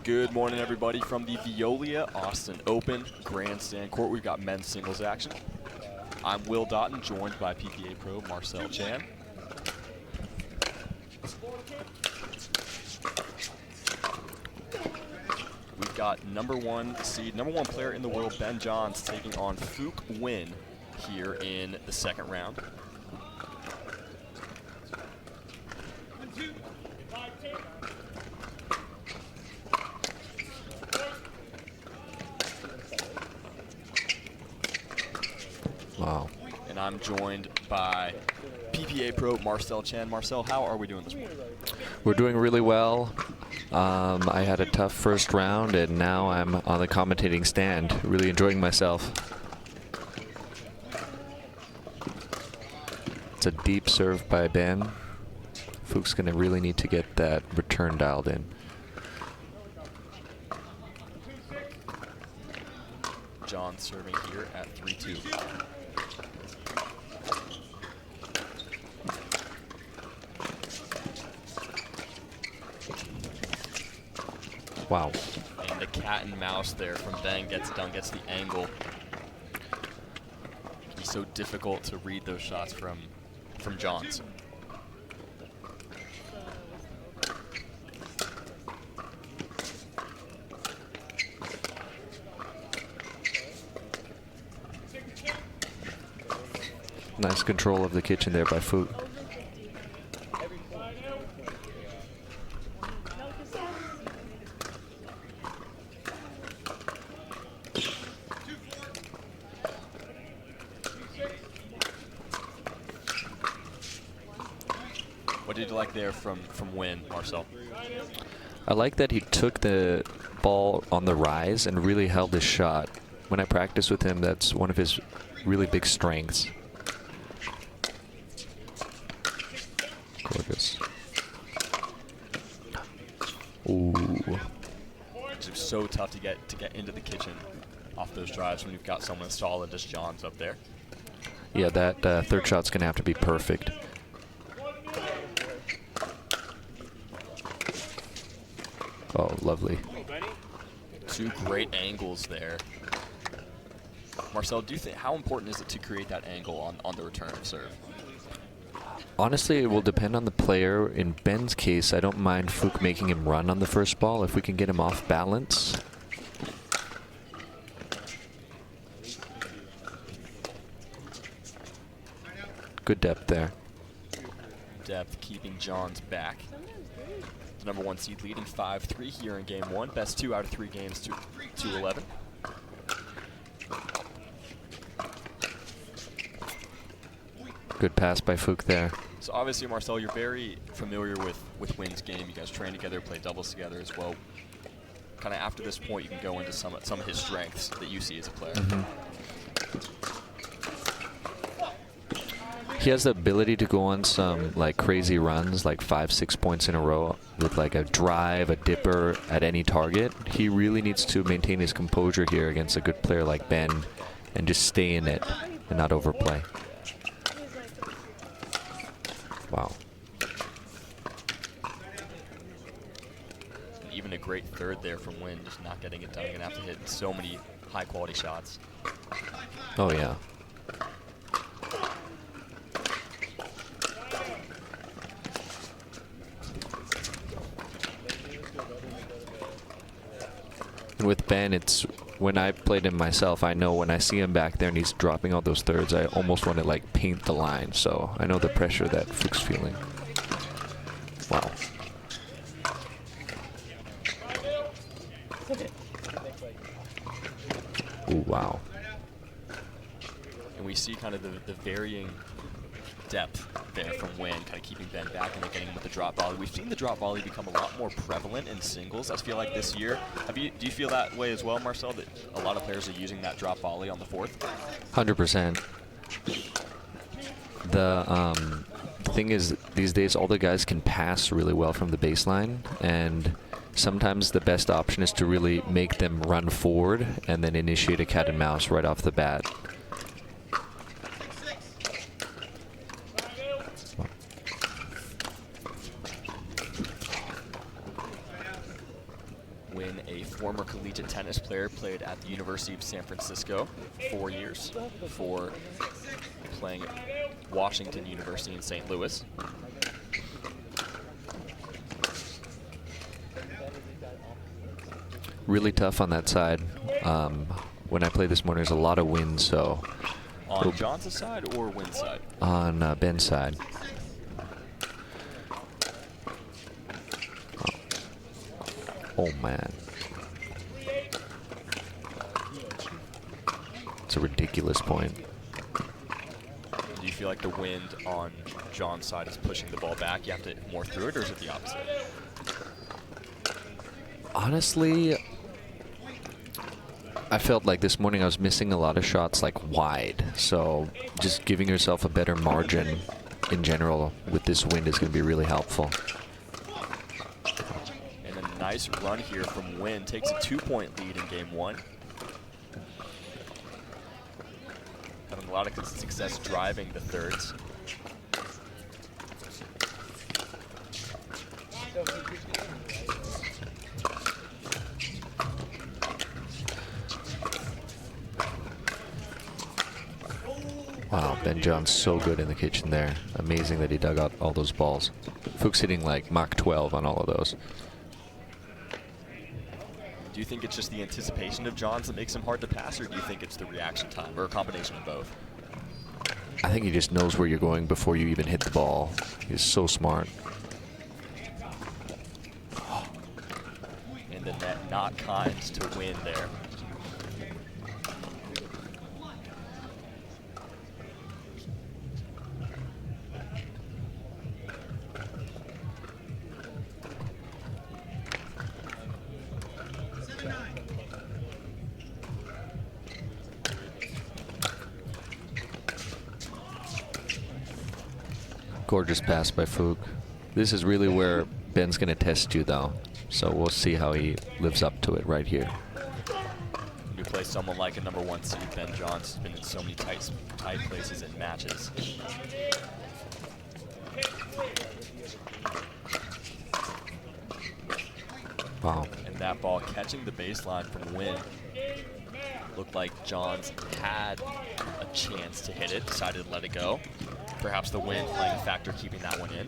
Good morning, everybody, from the Veolia Austin Open Grandstand Court. We've got men's singles action. I'm Will Doughton, joined by PPA Pro Marcel Chan. We've got number one player in the world, Ben Johns, taking on Phuc Huynh here in the second round. Wow. And I'm joined by PPA Pro Marcel Chan. Marcel, how are we doing this morning? We're doing really well. I had a tough first round, and now I'm on the commentating stand, really enjoying myself. It's a deep serve by Ben. Phuc's going to really need to get that return dialed in. John serving here at 3-2. Wow. And the cat and mouse there from Ben gets the angle. It can be so difficult to read those shots from Johns. Nice control of the kitchen there by Phuc. What did you like there from Huynh, Marcel? I like that he took the ball on the rise and really held his shot. When I practice with him, that's one of his really big strengths. Gorgeous. Ooh. It's so tough to get into the kitchen off those drives when you've got someone as solid as Johns up there. Yeah, that third shot's going to have to be perfect. Oh, lovely. Two great angles there. Marcel, do you think, how important is it to create that angle on the return of serve? Honestly, it will depend on the player. In Ben's case, I don't mind Phuc making him run on the first ball if we can get him off balance. Good depth there. Depth keeping Johns back. The number one seed leading 5-3 here in game one. Best 2 out of 3 games to 2-11. Good pass by Phuc there. So obviously, Marcel, you're very familiar with Huynh's game. You guys train together, play doubles together as well. Kind of after this point, you can go into some of his strengths that you see as a player. He has the ability to go on some like crazy runs, like 5-6 points in a row with like a drive, a dipper at any target. He really needs to maintain his composure here against a good player like Ben and just stay in it and not overplay. Wow. And even a great third there from Huynh, just not getting it done. You're going to have to hit so many high-quality shots. Oh, yeah. And with Ben, it's when I played him myself, I know when I see him back there and he's dropping all those thirds, I almost want to like paint the line. So I know the pressure that Phuc's feeling. Wow. Ooh, wow. And we see kind of the varying depth there from Huynh, kind of keeping Ben back and then getting him with the drop volley. We've seen the drop volley become a lot more prevalent in singles, I feel like, this year. Do you feel that way as well, Marcel, that a lot of players are using that drop volley on the fourth? 100%. The thing is, these days, all the guys can pass really well from the baseline, and sometimes the best option is to really make them run forward and then initiate a cat and mouse right off the bat. Huynh a former collegiate tennis player, played at the University of San Francisco 4 years before playing at Washington University in St. Louis. Really tough on that side. When I played this morning, there's a lot of wind, so... On John's side or Wynn's side? On Ben's side. Oh, man. It's a ridiculous point. Do you feel like the wind on John's side is pushing the ball back? You have to hit more through it, or is it the opposite? Honestly, I felt like this morning I was missing a lot of shots like wide. So just giving yourself a better margin in general with this wind is going to be really helpful. And a nice run here from Wynn. Takes a 2-point lead in game 1. Having a lot of success driving the thirds. Wow, Ben John's so good in the kitchen there. Amazing that he dug out all those balls. Phuc's hitting like Mach 12 on all of those. Do you think it's just the anticipation of John's that makes him hard to pass, or do you think it's the reaction time, or a combination of both? I think he just knows where you're going before you even hit the ball. He's so smart. And the net not kind to Win there. Gorgeous pass by Phuc. This is really where Ben's going to test you, though. So we'll see how he lives up to it right here. You play someone like a #1 seed, Ben John's been in so many tight places in matches. Wow. And that ball catching the baseline from Wynn. Looked like Johns had a chance to hit it, decided to let it go. Perhaps the wind playing a factor keeping that one in.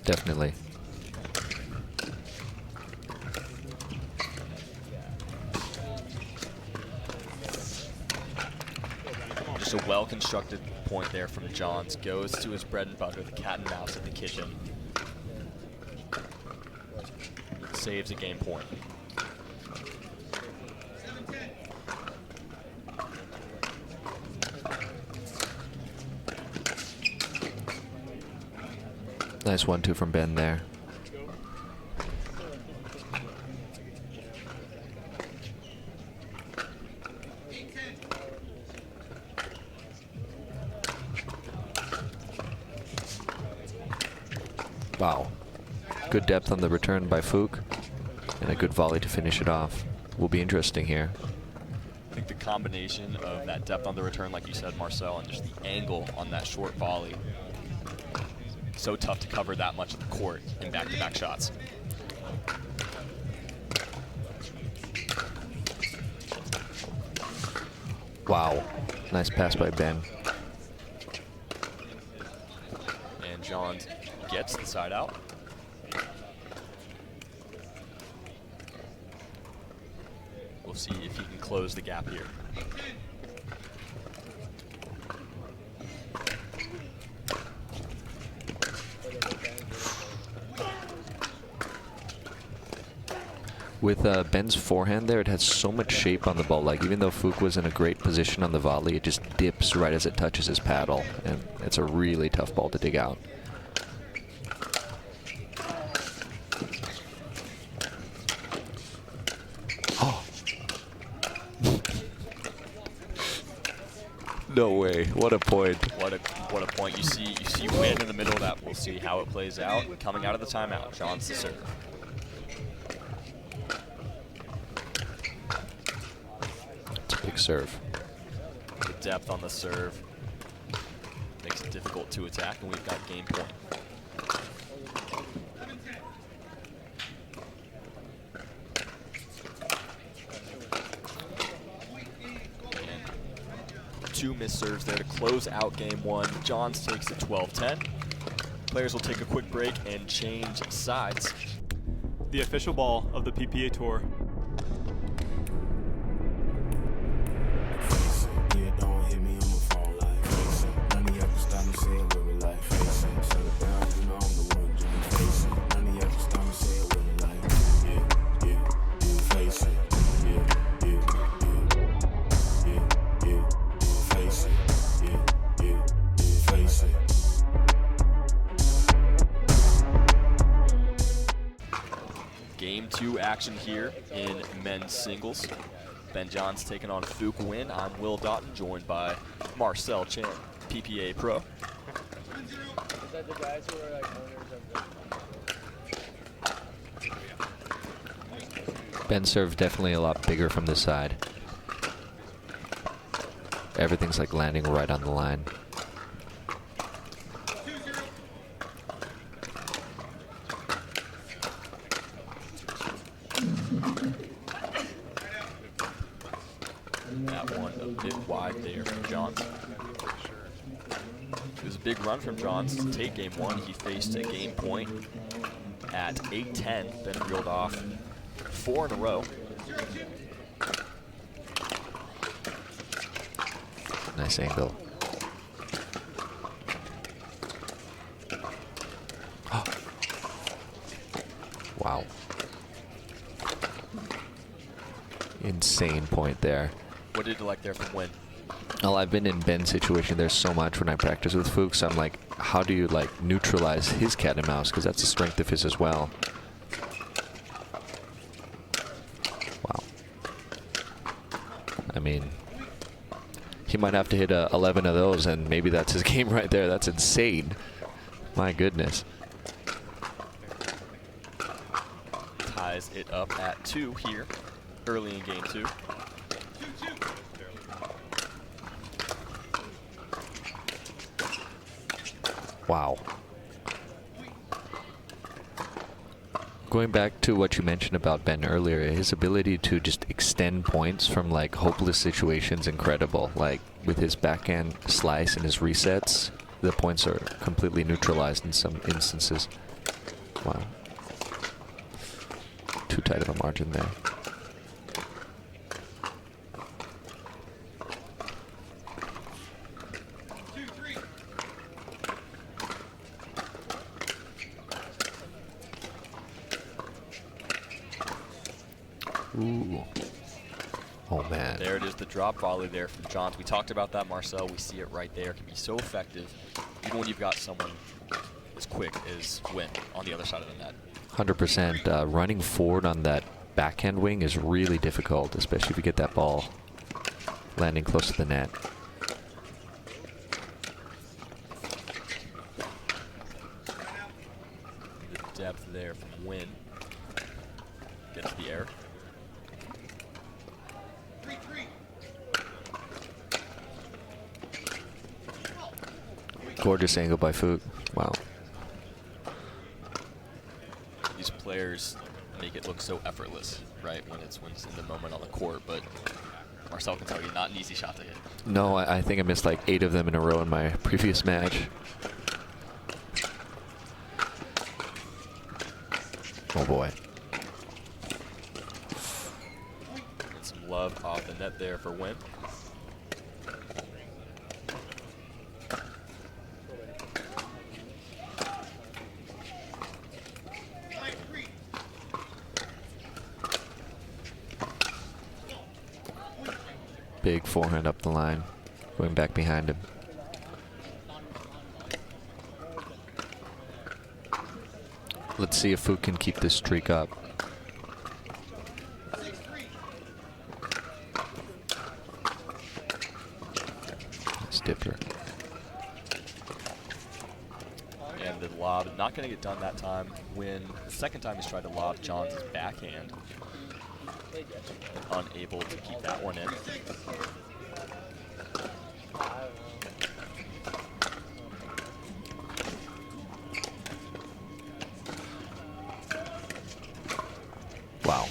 Definitely. Just a well-constructed point there from Johns. Goes to his bread and butter, the cat and mouse at the kitchen. Saves a game point. Nice 1-2 from Ben there. Wow. Good depth on the return by Phuc, and a good volley to finish it off. Will be interesting here. I think the combination of that depth on the return, like you said, Marcel, and just the angle on that short volley. So tough to cover that much of the court in back-to-back shots. Wow. Nice pass by Ben. And Johns gets the side out. We'll see if he can close the gap here. With Ben's forehand there, it has so much shape on the ball. Like, even though Phuc was in a great position on the volley, it just dips right as it touches his paddle. And it's a really tough ball to dig out. Oh. No way. What a point. What a point. You see Wynn in the middle of that. We'll see how it plays out. Coming out of the timeout, Johns to serve. Big serve. The depth on the serve makes it difficult to attack, and we've got game point. 2 missed serves there to close out game 1. Johns takes it 12-10. Players will take a quick break and change sides. The official ball of the PPA Tour. Game 2 action here in men's singles. Ben Johns taking on Phuc Huynh. I'm Will Doughton, joined by Marcel Chan, PPA Pro. Is that the guys who are like owners of the... Ben's serve definitely a lot bigger from this side. Everything's like landing right on the line. That one a bit wide there from Johns. It was a big run from Johns to take game 1. He faced a game point at 8-10, then reeled off 4 in a row. Nice angle. Wow. Insane point there. What did you like there from Huynh? Well, I've been in Ben's situation there so much when I practice with Phuc, so I'm like, how do you like neutralize his cat and mouse? Because that's a strength of his as well. Wow. I mean, he might have to hit 11 of those, and maybe that's his game right there. That's insane. My goodness. Ties it up at 2 here, early in game 2. Wow. Going back to what you mentioned about Ben earlier, his ability to just extend points from like hopeless situations, incredible. Like with his backhand slice and his resets, the points are completely neutralized in some instances. Wow. Too tight of a margin there. Ooh. Oh, man. There it is, the drop volley there from Johns. We talked about that, Marcel. We see it right there. It can be so effective, even when you've got someone as quick as Huynh on the other side of the net. 100%. Running forward on that backhand wing is really difficult, especially if you get that ball landing close to the net. The depth there from Huynh. Gets the air. Gorgeous angle by Phuc. Wow. These players make it look so effortless, right, when it's in the moment on the court, but Marcel can tell you, not an easy shot to hit. No, I think I missed like 8 of them in a row in my previous match. Oh boy. Get some love off the net there for Huynh. Big forehand up the line, going back behind him. Let's see if Phuc can keep this streak up. Nice dipper. And the lob, not going to get done that time. When the second time he's tried to lob Johns' backhand, unable to keep that one in. Wow.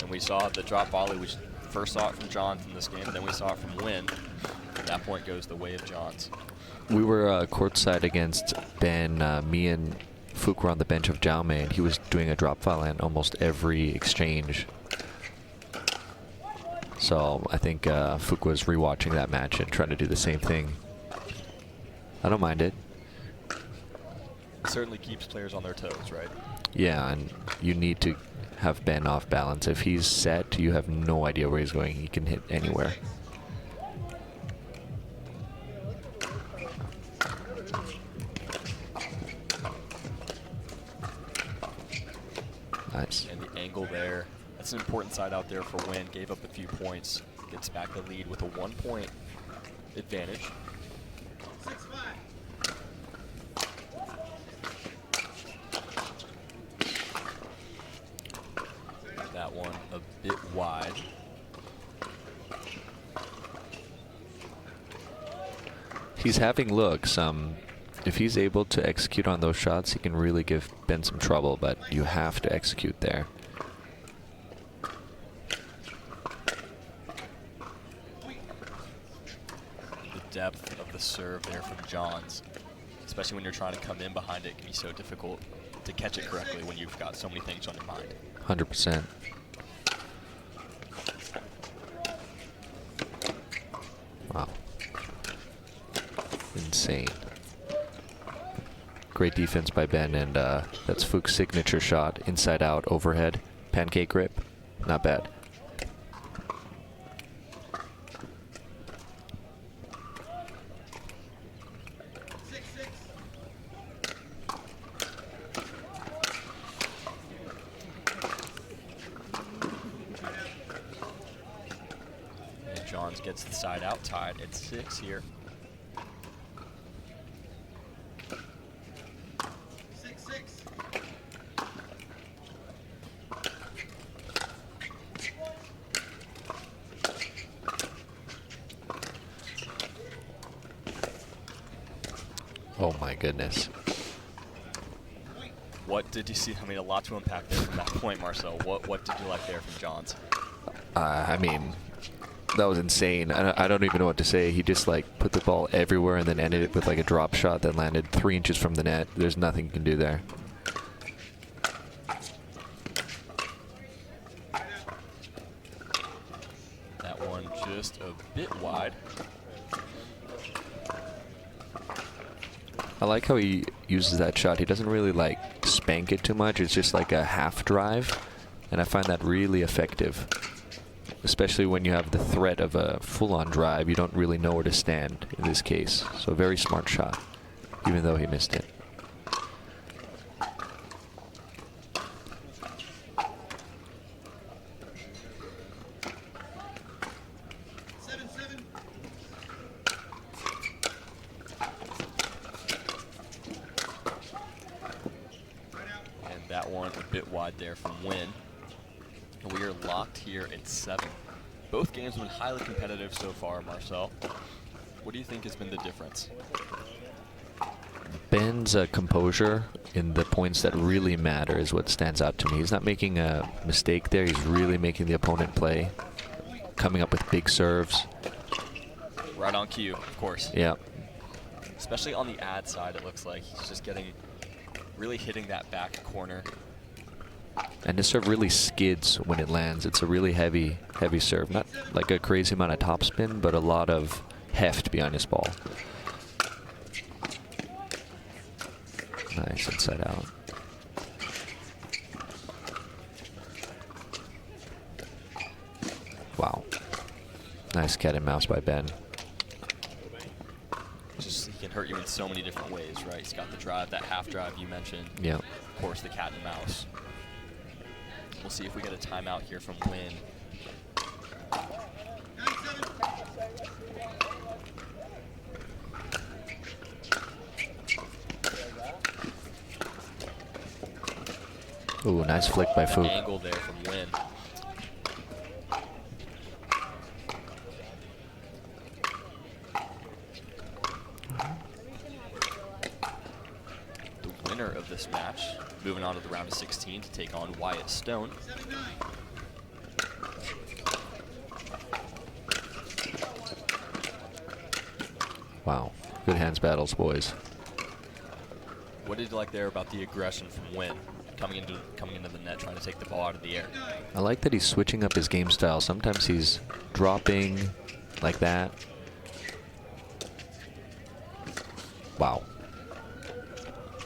And we saw the drop volley, which first saw it from Johns in this game, then we saw it from Huynh. And that point goes the way of Johns. We were courtside against Ben. Me and Phuc were on the bench of Jaume, and he was doing a drop foul in almost every exchange. So I think Phuc was rewatching that match and trying to do the same thing. I don't mind it. It certainly keeps players on their toes, right? Yeah, and you need to have Ben off balance. If he's set, you have no idea where he's going. He can hit anywhere. Nice. And the angle there, that's an important side out there for Huynh. Gave up a few points, gets back the lead with a 1-point advantage. That one a bit wide. He's having looks. If he's able to execute on those shots, he can really give Ben some trouble, but you have to execute there. The depth of the serve there from Johns, especially when you're trying to come in behind it, can be so difficult to catch it correctly when you've got so many things on your mind. 100%. Wow. Insane. Great defense by Ben, and that's Phuc's signature shot, inside out, overhead, pancake grip. Not bad. And Johns gets the side out, tied at 6 here. Oh my goodness. What did you see? I mean, a lot to unpack there from that point, Marcel. What did you like there from Johns? I mean, that was insane. I don't even know what to say. He just like put the ball everywhere and then ended it with like a drop shot that landed 3 inches from the net. There's nothing you can do there. That one just a bit wide. I like how he uses that shot. He doesn't really like spank it too much. It's just like a half drive, and I find that really effective. Especially when you have the threat of a full-on drive, you don't really know where to stand in this case. So a very smart shot, even though he missed it. That one a bit wide there from Huynh. We are locked here at 7. Both games have been highly competitive so far, Marcel. What do you think has been the difference? Ben's composure in the points that really matter is what stands out to me. He's not making a mistake there. He's really making the opponent play, coming up with big serves. Right on cue, of course. Yeah. Especially on the ad side, it looks like he's just really hitting that back corner. And his serve really skids when it lands. It's a really heavy serve. Not like a crazy amount of topspin, but a lot of heft behind his ball. Nice inside out. Wow. Nice cat and mouse by Ben. Just, he can hurt you in so many different ways, right? He's got the drive, that half drive you mentioned. Yeah. Of course, the cat and mouse. We'll see if we get a timeout here from Huynh. Ooh, nice flick by Phuc. Angle there from Huynh. The winner of this match, moving on to the round of 16 to take on Wyatt Stone. Wow. Good hands battles, boys. What did you like there about the aggression from Huynh coming into the net, trying to take the ball out of the air? I like that he's switching up his game style. Sometimes he's dropping like that. Wow.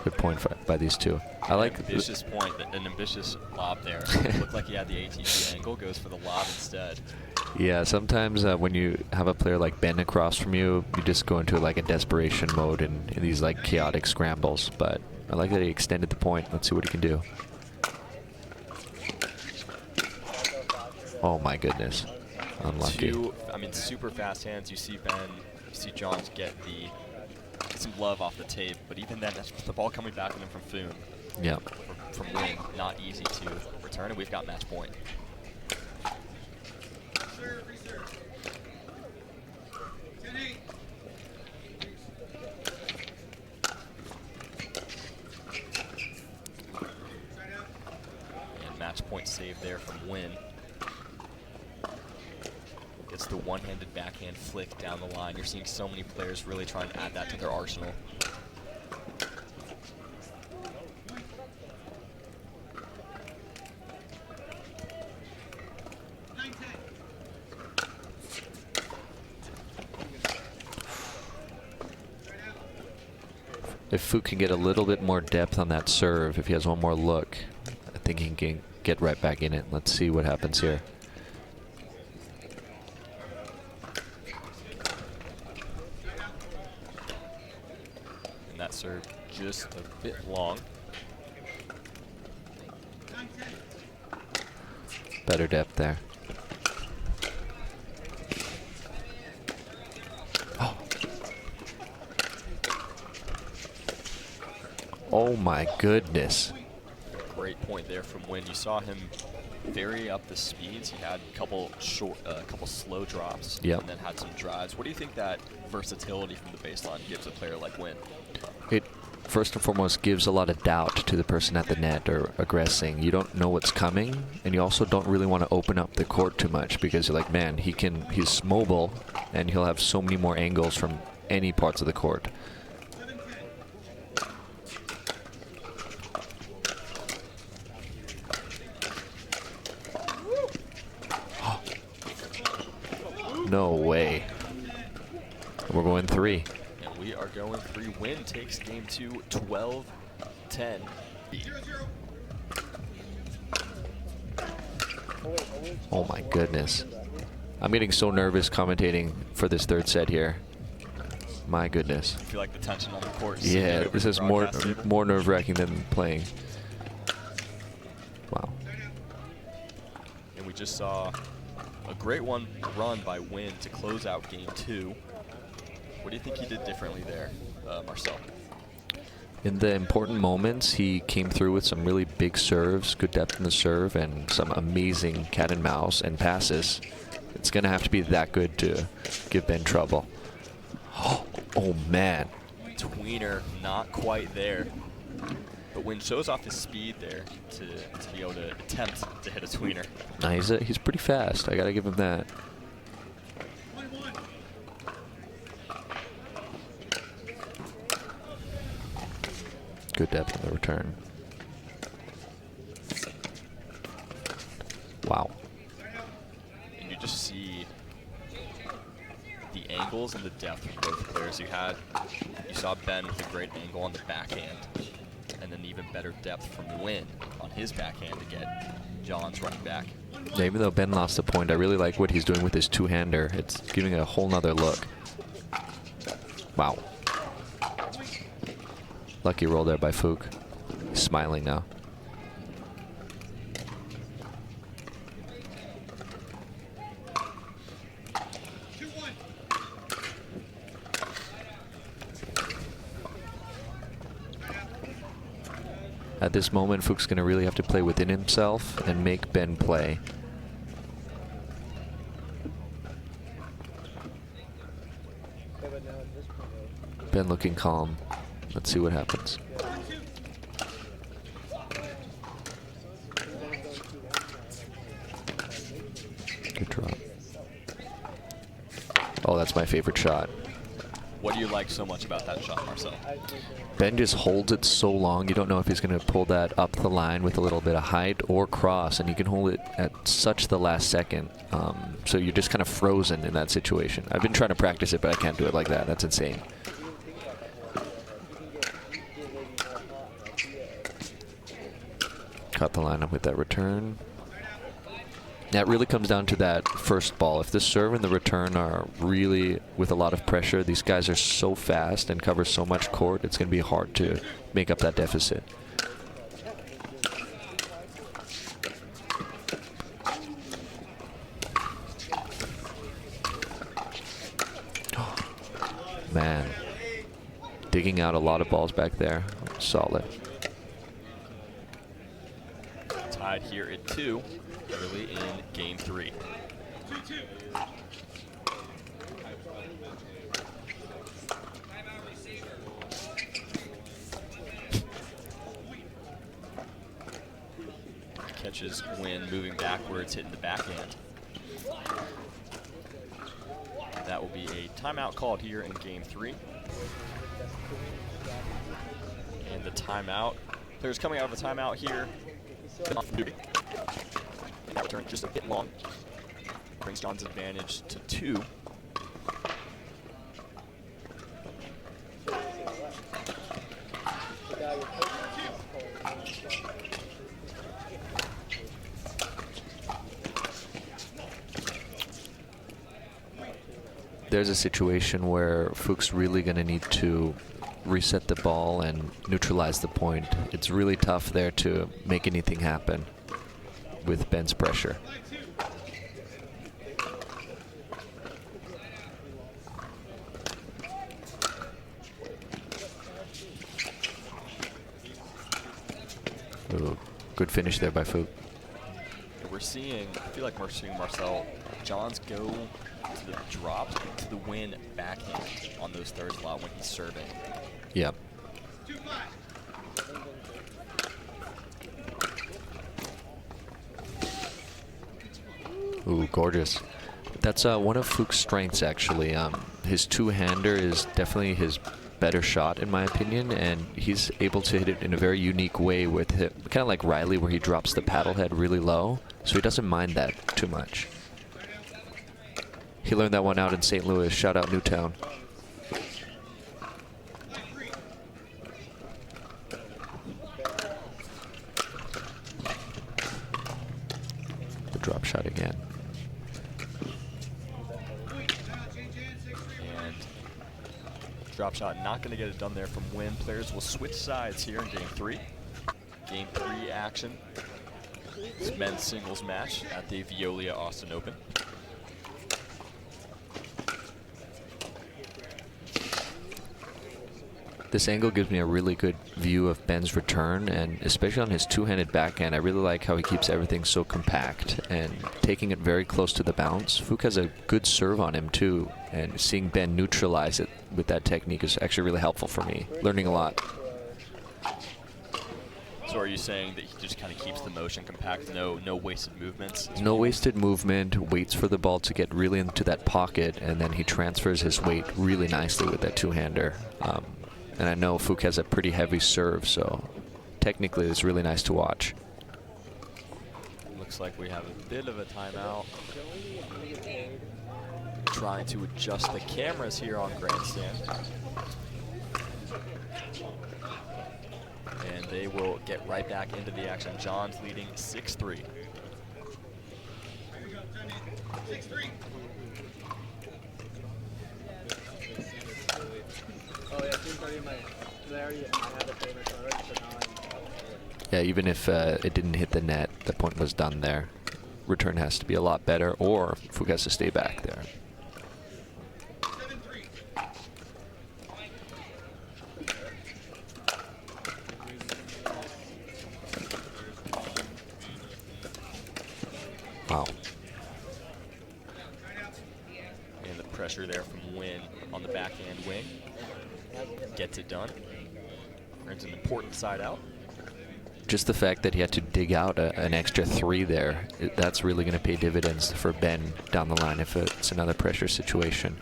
Good point by these two. I like ambitious point, an ambitious lob there. Looked like he had the ATG angle, goes for the lob instead. Yeah, sometimes when you have a player like Ben across from you, you just go into like a desperation mode in these like chaotic scrambles. But I like that he extended the point. Let's see what he can do. Oh my goodness. Unlucky. Super fast hands. You see Ben, you see Johns get some love off the tape, but even then, that's the ball coming back at him from Phuc. Yeah. From Huynh, not easy to return, and we've got match point. And match point save there from Huynh. Gets the one-handed backhand flick down the line. You're seeing so many players really trying to add that to their arsenal. If Phuc can get a little bit more depth on that serve, if he has one more look, I think he can get right back in it. Let's see what happens here. And that serve just a bit long. Better depth there. Oh my goodness. Great point there from Huynh. You saw him vary up the speeds. He had a couple slow drops, yep, and then had some drives. What do you think that versatility from the baseline gives a player like Huynh? It first and foremost gives a lot of doubt to the person at the net or aggressing. You don't know what's coming, and you also don't really want to open up the court too much because you're like, man, he's mobile, and he'll have so many more angles from any parts of the court. No way. We're going 3. And we are going 3. Huynh takes game 2, 12-10. Oh my goodness. I'm getting so nervous commentating for this third set here. My goodness. I feel like the tension on the court is yeah, this is more nerve-wracking than playing. Wow. And we just saw a great run by Huynh to close out game 2. What do you think he did differently there, Marcel? In the important moments, he came through with some really big serves, good depth in the serve, and some amazing cat and mouse and passes. It's going to have to be that good to give Ben trouble. Oh man. Tweener not quite there. But Huynh shows off his speed there to be able to attempt to hit a tweener. Nah, he's pretty fast. I got to give him that. Good depth in the return. Wow. And you just see the angles and the depth of both players. You saw Ben with a great angle on the backhand, and then even better depth from Huynh on his backhand to get Johns running back. Yeah, even though Ben lost a point, I really like what he's doing with his two-hander. It's giving a whole nother look. Wow. Lucky roll there by Phuc. He's smiling now. At this moment, Phuc's going to really have to play within himself and make Ben play. Ben looking calm. Let's see what happens. Good drop. Oh, that's my favorite shot. What do you like so much about that shot, Marcel? Ben just holds it so long, you don't know if he's going to pull that up the line with a little bit of height or cross, and he can hold it at such the last second. So you're just kind of frozen in that situation. I've been trying to practice it, but I can't do it like that. That's insane. Cut the line up with that return. That really comes down to that first ball. If the serve and the return are really with a lot of pressure, these guys are so fast and cover so much court, it's going to be hard to make up that deficit. Man, digging out a lot of balls back there. Solid. Tied here at 2 early in game 3. Catches Huynh moving backwards, hitting the backhand. That will be a timeout called here in game 3. And the timeout, players coming out of the timeout here. And that return just a bit long. Brings John's advantage to 2. There's a situation where Phuc's really going to need to reset the ball and neutralize the point. It's really tough there to make anything happen with Ben's pressure. Ooh, good finish there by Phuc. We're seeing, I feel like we're seeing Marcel, Johns go to the drop, to the Huynh backhand on those thirds a lot when he's serving. Yep. Ooh, gorgeous. That's one of Phuc's strengths, actually. His two-hander is definitely his better shot, in my opinion, and he's able to hit it in a very unique way with it, kind of like Riley, where he drops the paddle head really low, so he doesn't mind that too much. He learned that one out in St. Louis. Shout out Newtown. The drop shot again. And drop shot not going to get it done there from Huynh. Players will switch sides here in game 3. Game 3 action. It's men's singles match at the Veolia Austin Open. This angle gives me a really good view of Ben's return, and especially on his two-handed backhand, I really like how he keeps everything so compact and taking it very close to the bounce. Phuc has a good serve on him too, and seeing Ben neutralize it with that technique is actually really helpful for me. Learning a lot. So are you saying that he just kind of keeps the motion compact, no wasted movements? No wasted movement, waits for the ball to get really into that pocket, and then he transfers his weight really nicely with that two-hander. And I know Phuc has a pretty heavy serve, so technically it's really nice to watch. Looks like we have a bit of a timeout. Trying to adjust the cameras here on grandstand. And they will get right back into the action. John's leading 6-3. Oh yeah, 2:30 my. I had the favorites already, so now I'm. Yeah, even if it didn't hit the net, the point was done there. Return has to be a lot better, or Phuc has to stay back there. Wow. And the pressure there from Huynh on the backhand wing. Gets it done. Earns an important side out. Just the fact that he had to dig out an extra 3 there, that's really going to pay dividends for Ben down the line if it's another pressure situation.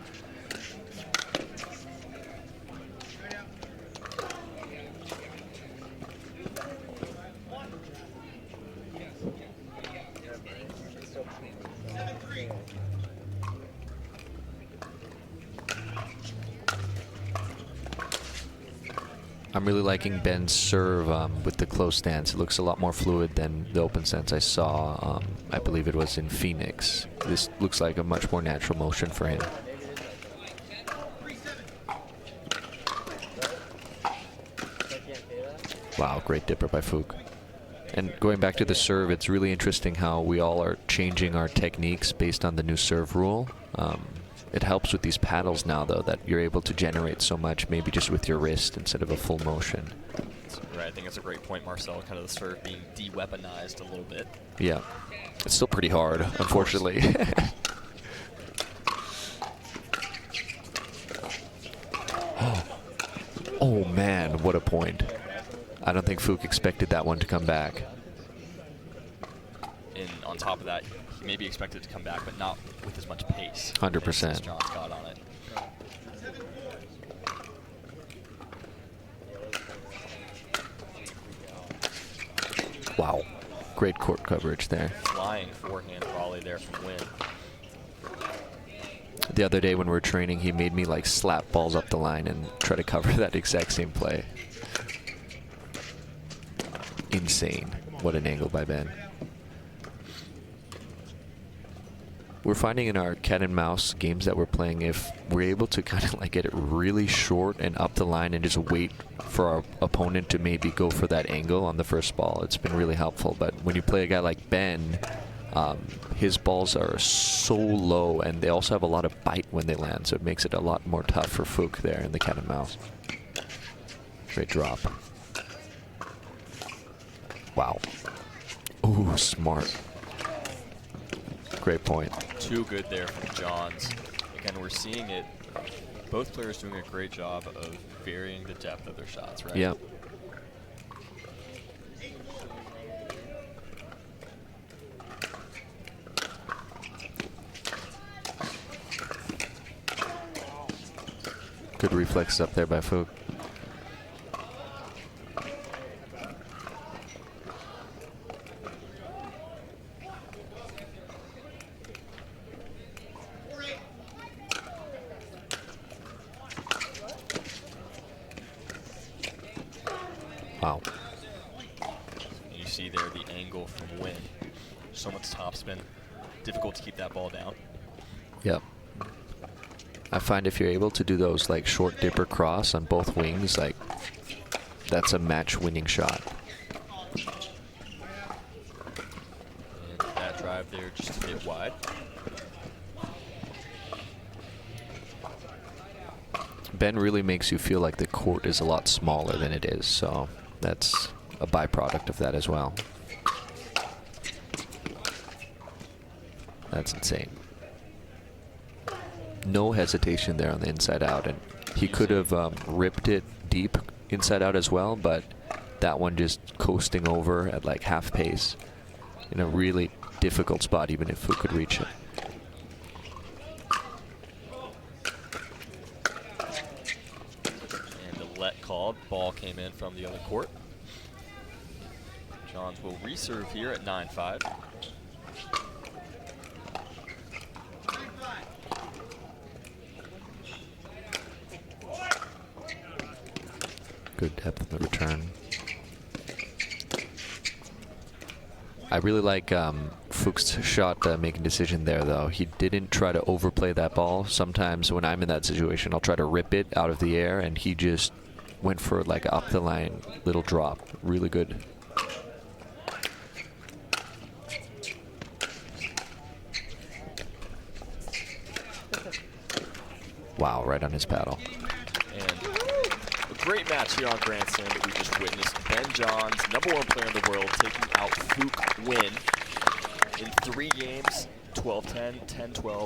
I'm really liking Ben's serve with the close stance. It looks a lot more fluid than the open stance I saw. I believe it was in Phoenix. This looks like a much more natural motion for him. Wow, great dipper by Phuc. And going back to the serve, it's really interesting how we all are changing our techniques based on the new serve rule. It helps with these paddles now, though, that you're able to generate so much, maybe just with your wrist instead of a full motion. Right, I think that's a great point, Marcel. Kind of the serve being de-weaponized a little bit. Yeah, it's still pretty hard, unfortunately. Oh man, what a point. I don't think Phuc expected that one to come back. And on top of that, he maybe expected it to come back, but not with as much pace. 100%. As John's got on it. Wow, great court coverage there. Flying forehand volley there from Huynh. The other day when we were training, he made me like slap balls up the line and try to cover that exact same play. Insane. What an angle by Ben. We're finding in our cat and mouse games that we're playing, if we're able to kind of like get it really short and up the line and just wait for our opponent to maybe go for that angle on the first ball, it's been really helpful. But when you play a guy like Ben, his balls are so low and they also have a lot of bite when they land, so it makes it a lot more tough for Phuc there in the cat and mouse. Great drop. Wow. Ooh, smart. Great point. Too good there from Johns. Again, we're seeing it. Both players doing a great job of varying the depth of their shots, right? Yep. Good reflex up there by Phuc. Wow. You see there the angle from Huynh. So much topspin. Difficult to keep that ball down. Yep. I find if you're able to do those like short dipper cross on both wings, like that's a match-winning shot. And that drive there just a bit wide. Ben really makes you feel like the court is a lot smaller than it is, so that's a byproduct of that as well. That's insane. No hesitation there on the inside out, and he could have ripped it deep inside out as well, but that one just coasting over at like half pace in a really difficult spot, even if Phuc could reach it. And the let called. Ball came in from the other court. Johns will reserve here at 9-5. Good depth in the return. I really like Phuc's shot making decision there, though. He didn't try to overplay that ball. Sometimes when I'm in that situation, I'll try to rip it out of the air, and he just went for like a up the line little drop. Really good. Wow, right on his paddle. And a great match here on Grandstand that we just witnessed. Ben Johns, #1 player in the world, taking out Phuc Huynh in 3 games, 12-10, 10-12,